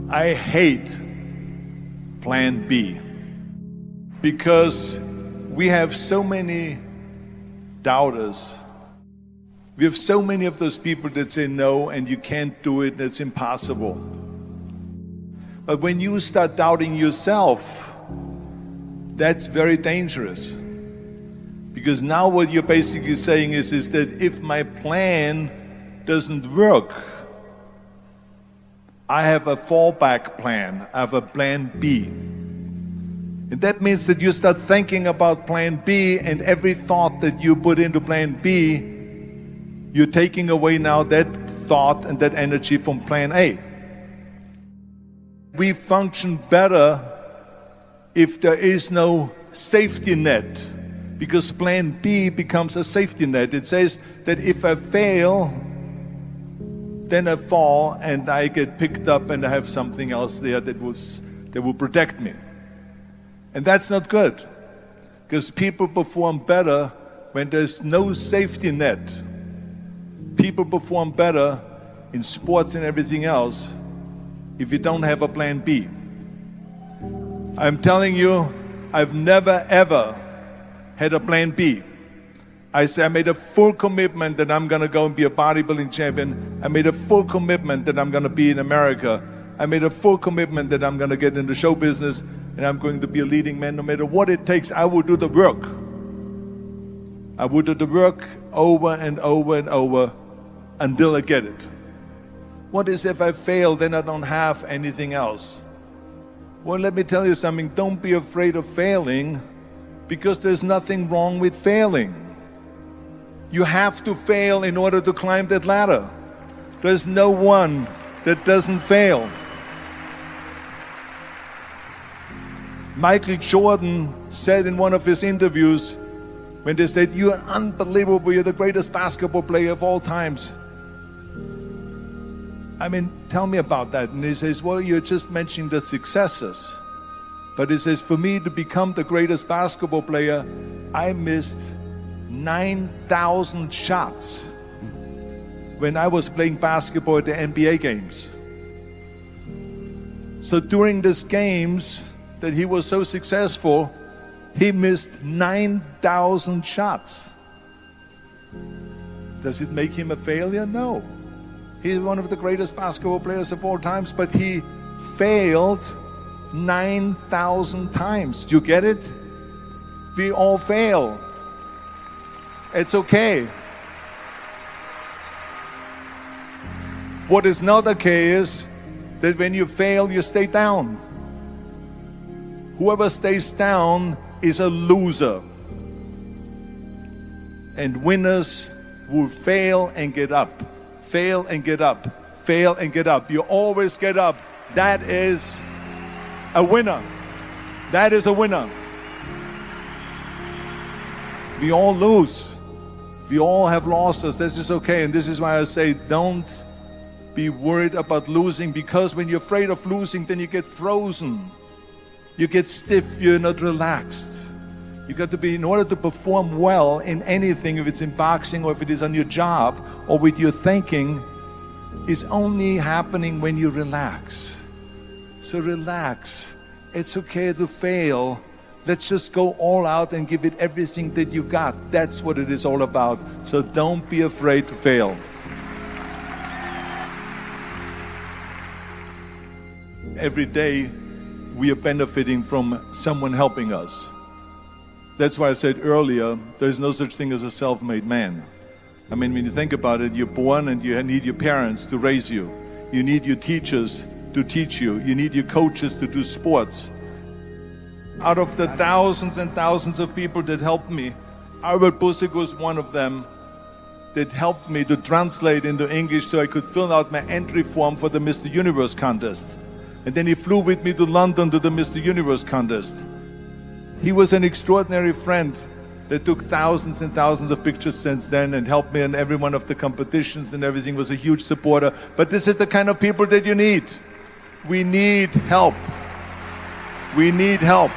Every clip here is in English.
I hate plan B because we have so many doubters. We have so many of those people that say no and you can't do it, it's impossible. But when you start doubting yourself, that's very dangerous. Because now what you're basically saying is that if my plan doesn't work, I have a fallback plan, I have a plan B. And that means that you start thinking about plan B, and every thought that you put into plan B, you're taking away now that thought and that energy from plan A. We function better if there is no safety net, because plan B becomes a safety net. It says that if I fail, then I fall and I get picked up and I have something else there that will protect me. And that's not good, because people perform better when there's no safety net. People perform better in sports and everything else if you don't have a plan B. I'm telling you, I've never ever had a plan B. I made a full commitment that I'm gonna go and be a bodybuilding champion. I made a full commitment that I'm gonna be in America. I made a full commitment that I'm gonna get into show business and I'm going to be a leading man. No matter what it takes, I will do the work. I will do the work over and over and over until I get it. What is if I fail, then I don't have anything else? Well, let me tell you something. Don't be afraid of failing, because there's nothing wrong with failing. You have to fail in order to climb that ladder. There's no one that doesn't fail. Michael Jordan said in one of his interviews, when they said, "You're unbelievable, you're the greatest basketball player of all times." I mean, tell me about that. And he says, well, you're just mentioning the successes. But he says, for me to become the greatest basketball player, I missed 9,000 shots when I was playing basketball at the NBA games. So during these games that he was so successful, he missed 9,000 shots. Does it make him a failure? No. He's one of the greatest basketball players of all times, but he failed 9,000 times. Do you get it? We all fail. It's okay. What is not okay is that when you fail, you stay down. Whoever stays down is a loser. And winners will fail and get up. Fail and get up. Fail and get up. You always get up. That is a winner. That is a winner. We all lose. We all have losses. This is okay. And this is why I say don't be worried about losing, because when you're afraid of losing, then you get frozen. You get stiff. You're not relaxed. You got to be, in order to perform well in anything, if it's in boxing or if it is on your job or with your thinking, is only happening when you relax. So relax. It's okay to fail. Let's just go all out and give it everything that you got. That's what it is all about. So don't be afraid to fail. Every day we are benefiting from someone helping us. That's why I said earlier, there's no such thing as a self-made man. I mean, when you think about it, you're born and you need your parents to raise you. You need your teachers to teach you. You need your coaches to do sports. Out of the thousands and thousands of people that helped me, Albert Busick was one of them that helped me to translate into English so I could fill out my entry form for the Mr. Universe contest. And then he flew with me to London to the Mr. Universe contest. He was an extraordinary friend that took thousands and thousands of pictures since then and helped me in every one of the competitions and everything, was a huge supporter. But this is the kind of people that you need. We need help. We need help.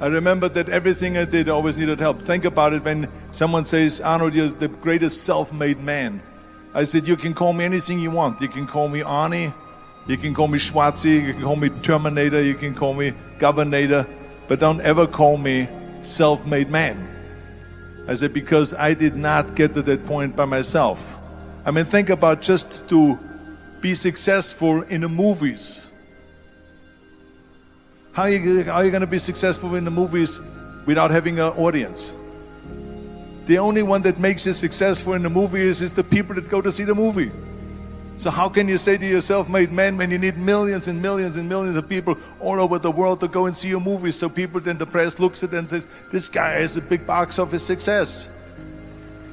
I remember that everything I did always needed help. Think about it when someone says, Arnold, you're the greatest self-made man. I said, you can call me anything you want. You can call me Arnie, you can call me Schwarzi, you can call me Terminator, you can call me Governator, but don't ever call me self-made man. I said, because I did not get to that point by myself. I mean, think about just to be successful in the movies. How are you going to be successful in the movies without having an audience? The only one that makes you successful in the movies is the people that go to see the movie. So how can you say to yourself, made man, when you need millions and millions and millions of people all over the world to go and see your movies, so people, then the press looks at it and says, this guy has a big box office success.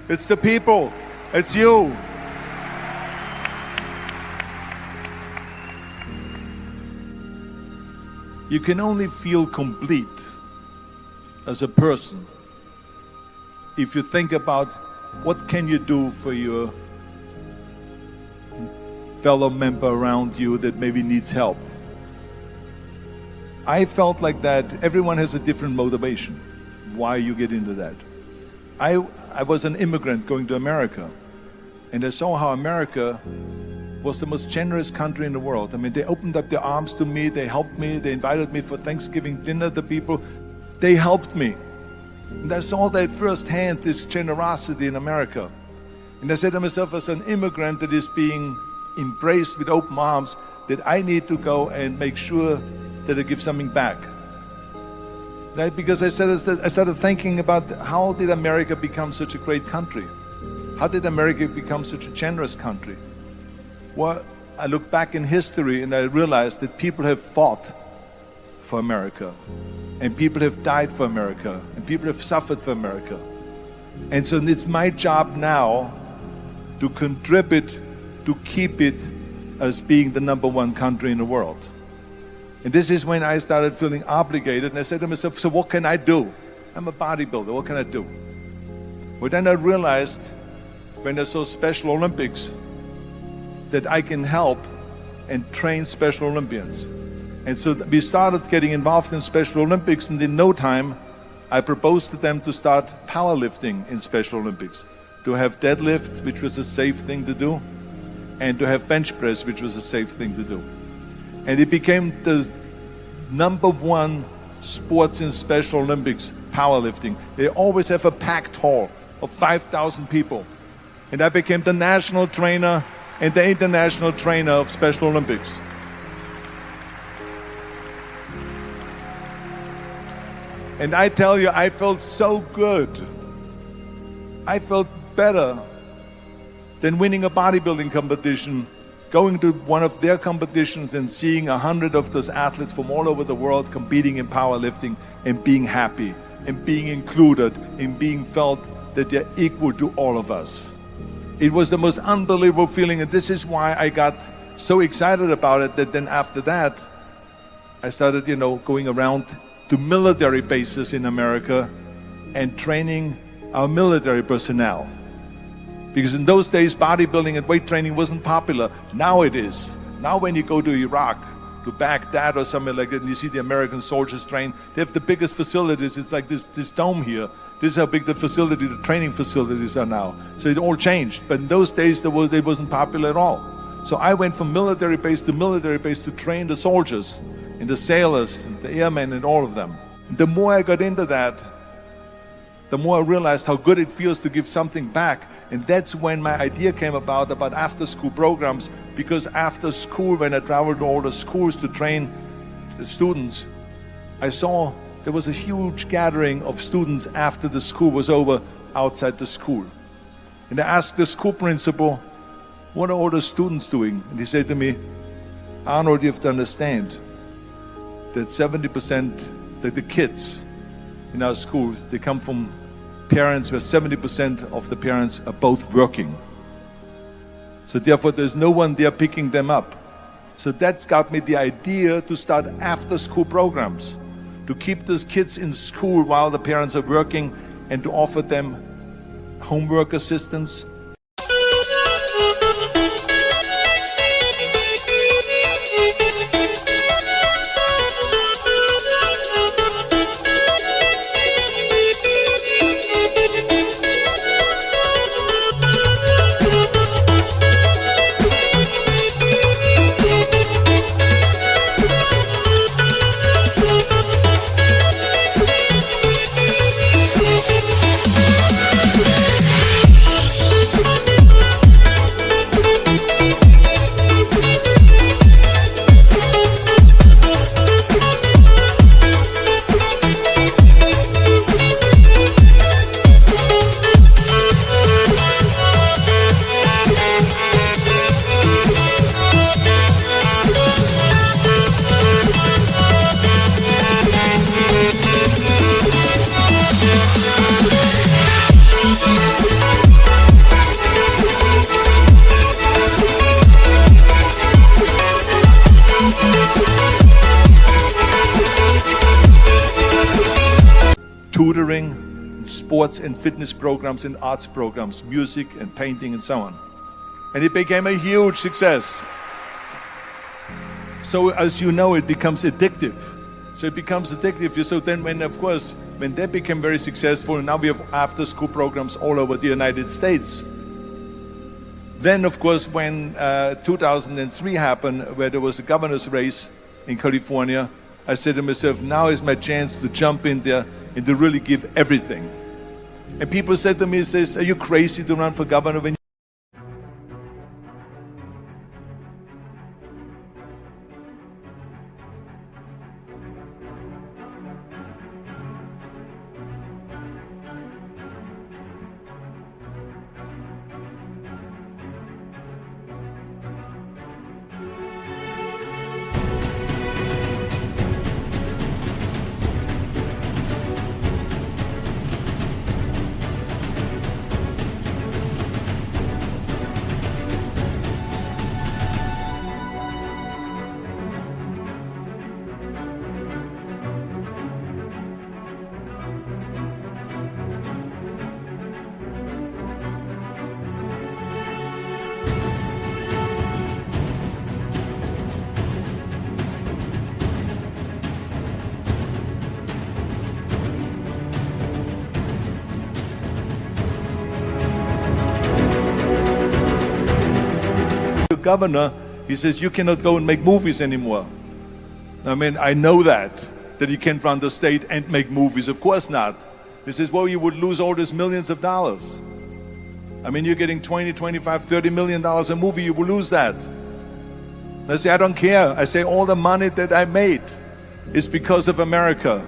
It's the people. It's you. You can only feel complete as a person if you think about what can you do for your fellow member around you that maybe needs help. I felt like that everyone has a different motivation why you get into that. I was an immigrant going to America, and I saw how America was the most generous country in the world. I mean, they opened up their arms to me, they helped me, they invited me for Thanksgiving dinner, the people, they helped me. And I saw that firsthand, this generosity in America. And I said to myself, as an immigrant that is being embraced with open arms, that I need to go and make sure that I give something back. Right? Because I started thinking about how did America become such a great country? How did America become such a generous country? Well, I look back in history and I realized that people have fought for America, and people have died for America, and people have suffered for America. And so it's my job now to contribute to keep it as being the #1 country in the world. And this is when I started feeling obligated, and I said to myself, so what can I do? I'm a bodybuilder, what can I do? Well, then I realized when I saw Special Olympics that I can help and train Special Olympians. And so we started getting involved in Special Olympics, and in no time I proposed to them to start powerlifting in Special Olympics, to have deadlift, which was a safe thing to do, and to have bench press, which was a safe thing to do. And it became the #1 sports in Special Olympics, powerlifting. They always have a packed hall of 5,000 people. And I became the national trainer and the international trainer of Special Olympics. And I tell you, I felt so good. I felt better than winning a bodybuilding competition, going to one of their competitions and seeing 100 of those athletes from all over the world competing in powerlifting and being happy and being included and being felt that they're equal to all of us. It was the most unbelievable feeling, and this is why I got so excited about it that then after that, I started, going around to military bases in America and training our military personnel. Because in those days, bodybuilding and weight training wasn't popular. Now it is. Now when you go to Iraq, to Baghdad or somewhere like that, and you see the American soldiers train, they have the biggest facilities. It's like this dome here. This is how big the training facilities are now. So it all changed. But in those days, it wasn't popular at all. So I went from military base to train the soldiers and the sailors and the airmen and all of them. The more I got into that, the more I realized how good it feels to give something back. And that's when my idea came about after-school programs, because after school, when I traveled to all the schools to train the students, I saw there was a huge gathering of students after the school was over outside the school. And I asked the school principal, what are all the students doing? And he said to me, Arnold, you have to understand that 70% of the kids in our schools, they come from parents where 70% of the parents are both working. So therefore there's no one there picking them up. So that's got me the idea to start after-school programs, to keep those kids in school while the parents are working and to offer them homework assistance. sports and fitness programs and arts programs, music and painting and so on. And it became a huge success. So as you know, it becomes addictive. So it becomes addictive. So then when they became very successful, and now we have after-school programs all over the United States. Then, of course, when 2003 happened, where there was a governor's race in California, I said to myself, now is my chance to jump in there and to really give everything. And people said to me, are you crazy to run for governor when governor, he says, you cannot go and make movies anymore. I mean, I know that you can't run the state and make movies. Of course not. He says, well, you would lose all these millions of dollars. I mean, you're getting 20, 25, 30 million dollars a movie, you will lose that. I say, I don't care. I say, all the money that I made is because of America.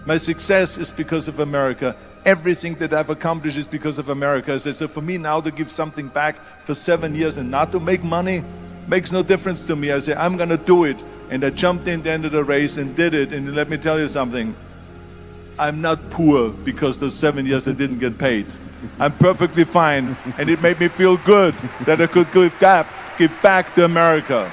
My success is because of America. Everything that I've accomplished is because of America. So for me now to give something back for 7 years and not to make money makes no difference to me. I say, I'm going to do it. And I jumped in the end of the race and did it. And let me tell you something. I'm not poor because those 7 years I didn't get paid. I'm perfectly fine. And it made me feel good that I could give back to America.